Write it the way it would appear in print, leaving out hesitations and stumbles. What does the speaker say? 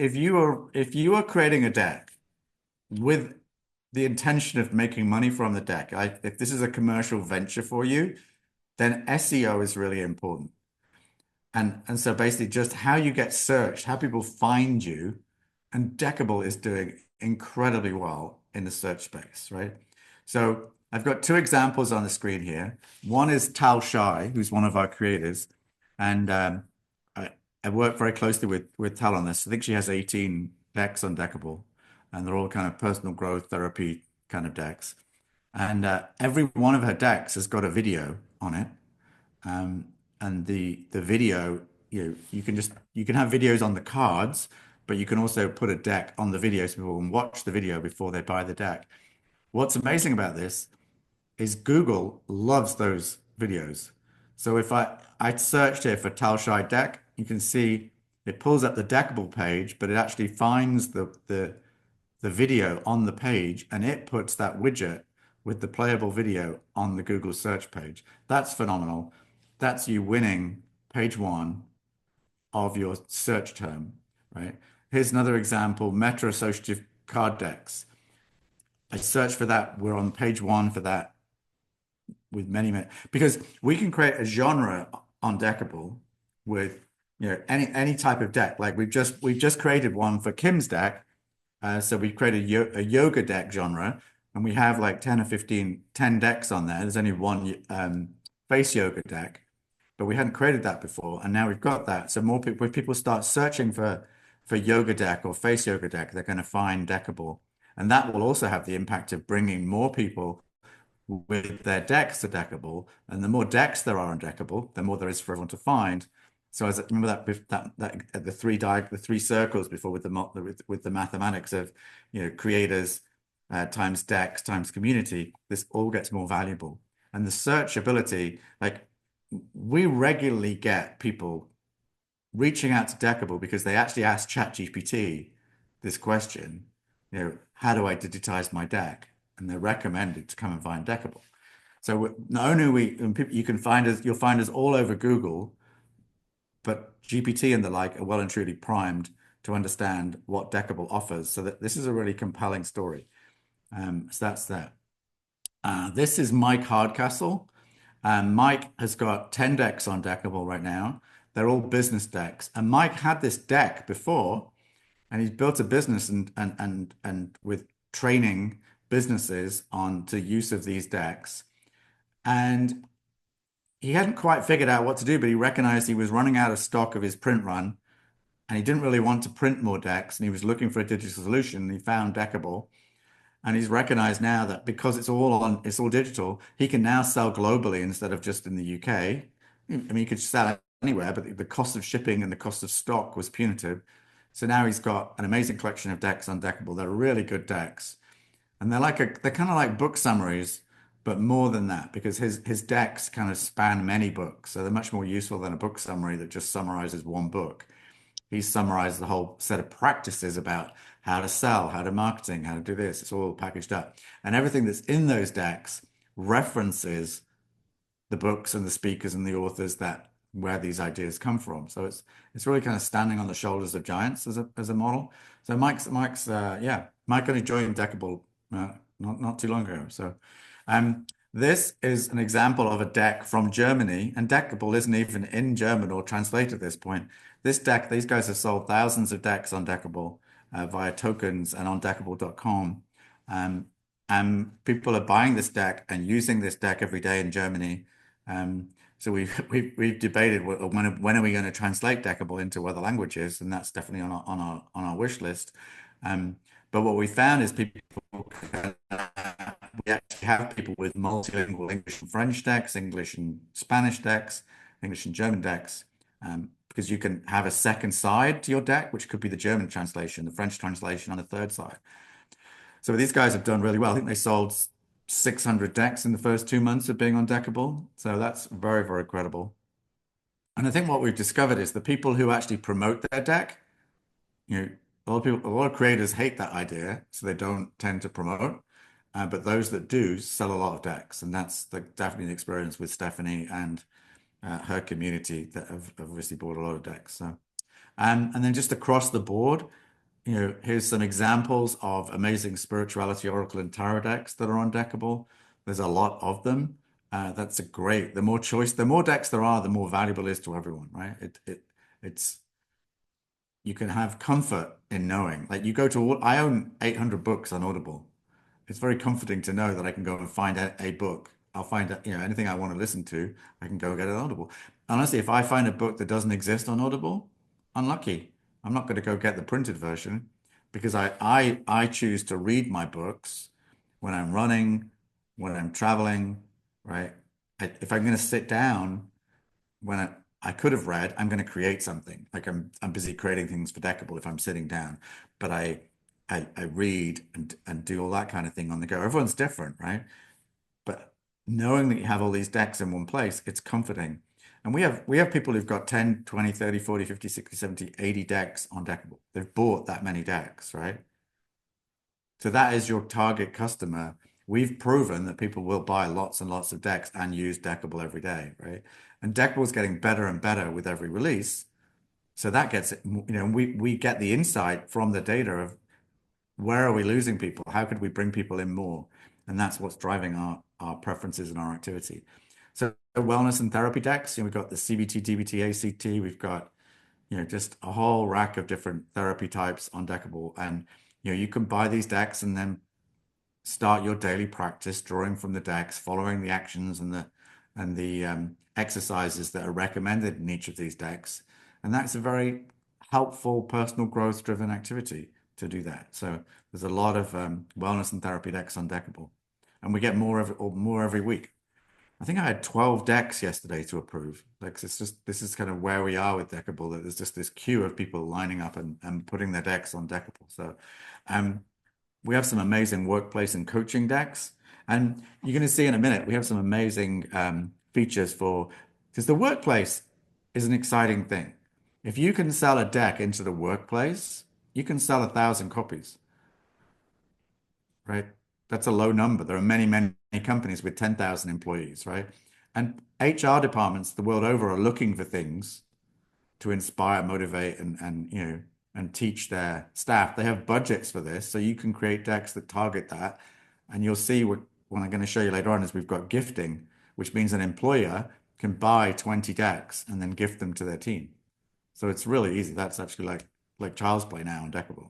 if you are creating a deck with the intention of making money from the deck, if this is a commercial venture for you, then SEO is really important. And so basically just how you get searched, how people find you, and Deckible is doing incredibly well in the search space, right? So I've got two examples on the screen here. One is Tal Shai, who's one of our creators, and I, I work very closely with Tal on this. I think she has 18 decks on Deckible, and they're all kind of personal growth therapy kind of decks. And every one of her decks has got a video on it. Um, and the video, you can have videos on the cards, but you can also put a deck on the video so people can watch the video before they buy the deck. What's amazing about this is Google loves those videos. So if I searched here for Tal Shai deck, you can see it pulls up the Deckable page, but it actually finds the video on the page and it puts that widget with the playable video on the Google search page. That's phenomenal. That's you winning page one of your search term, right? Here's another example, meta associative card decks. I searched for that. We're on page one for that with many, because we can create a genre on Deckable with any type of deck. Like we've just created one for Kim's deck. So we created a yoga deck genre, and we have like 10 or 15, 10 decks on there. There's only one face yoga deck, but we hadn't created that before, and now we've got that. So more people, if people start searching for yoga deck or face yoga deck, they're going to find Deckable, and that will also have the impact of bringing more people with their decks to Deckable, and the more decks there are on Deckable, the more there is for everyone to find. So as remember that the three circles before with the mathematics of creators times decks times community, this all gets more valuable. And the searchability, like we regularly get people reaching out to Deckable because they actually ask ChatGPT this question, how do I digitize my deck? And they're recommended to come and find Deckable. So not only you can find us, you'll find us all over Google, but GPT and the like are well and truly primed to understand what Deckable offers. So that this is a really compelling story. So that's that. This is Mike Hardcastle. Mike has got 10 decks on Deckable right now. They're all business decks. And Mike had this deck before, and he's built a business and with training businesses on to use of these decks. And he hadn't quite figured out what to do, but he recognized he was running out of stock of his print run, and he didn't really want to print more decks, and he was looking for a digital solution, and he found Deckable. And he's recognized now that because it's all digital, he can now sell globally instead of just in the UK. I mean, he could sell anywhere, but the cost of shipping and the cost of stock was punitive. So now he's got an amazing collection of decks on Deckable. They're really good decks. And they're kind of like book summaries, but more than that, because his decks kind of span many books. So they're much more useful than a book summary that just summarizes one book. He summarized the whole set of practices about how to sell, how to marketing, how to do this. It's all packaged up. And everything that's in those decks references the books and the speakers and the authors that where these ideas come from. So it's really kind of standing on the shoulders of giants as a model. So Mike only joined Deckible not too long ago. So this is an example of a deck from Germany, and Deckible isn't even in German or translated at this point. This deck, these guys have sold thousands of decks on Deckible via tokens and on Deckible.com. And people are buying this deck and using this deck every day in Germany. So we've debated when are we going to translate Deckible into other languages, and that's definitely on our wish list. But what we found is we actually have people with multilingual English and French decks, English and Spanish decks, English and German decks, because you can have a second side to your deck, which could be the German translation, the French translation on the third side. So these guys have done really well. I think they sold 600 decks in the first 2 months of being on Deckible. So that's very, very credible. And I think what we've discovered is the people who actually promote their deck, a lot of creators hate that idea, so they don't tend to promote. But those that do sell a lot of decks, and that's definitely the experience with Stephanie and her community that have obviously bought a lot of decks. So, and then just across the board, here's some examples of amazing spirituality Oracle and Tarot decks that are on Deckable. There's a lot of them. That's a great. The more choice, the more decks there are, the more valuable it is to everyone, right? It's you can have comfort in knowing. Like you go to, I own 800 books on Audible. It's very comforting to know that I can go and find a book. I'll find, anything I want to listen to, I can go get it on Audible. Honestly, if I find a book that doesn't exist on Audible, unlucky. I'm not going to go get the printed version because I choose to read my books when I'm running, when I'm traveling, right? If I'm going to sit down when I could have read, I'm going to create something. Like I'm busy creating things for Deckible if I'm sitting down, but I read and do all that kind of thing on the go. Everyone's different, right? But knowing that you have all these decks in one place, it's comforting. And we have people who've got 10, 20, 30, 40, 50, 60, 70, 80 decks on Deckable. They've bought that many decks, right? So that is your target customer. We've proven that people will buy lots and lots of decks and use Deckable every day, right? And Deckable is getting better and better with every release. So that gets it, we get the insight from the data of where are we losing people? How could we bring people in more? And that's what's driving our preferences and our activity. So wellness and therapy decks, we've got the CBT, DBT, ACT, we've got, just a whole rack of different therapy types on Deckable. And, you can buy these decks and then start your daily practice, drawing from the decks, following the actions and the exercises that are recommended in each of these decks. And that's a very helpful personal growth driven activity to do that. So there's a lot of wellness and therapy decks on Deckable, and we get more every week. I think I had 12 decks yesterday to approve. Like it's just this is kind of where we are with Deckable, that there's just this queue of people lining up and putting their decks on Deckable. So um, we have some amazing workplace and coaching decks. And you're going to see in a minute, we have some amazing features because the workplace is an exciting thing. If you can sell a deck into the workplace, you can sell 1,000 copies, right? That's a low number. There are many, many companies with 10,000 employees, right? And HR departments the world over are looking for things to inspire, motivate, and teach their staff. They have budgets for this, so you can create decks that target that. And you'll see what I'm going to show you later on is we've got gifting, which means an employer can buy 20 decks and then gift them to their team. So it's really easy. That's actually like child's play now on Deckable.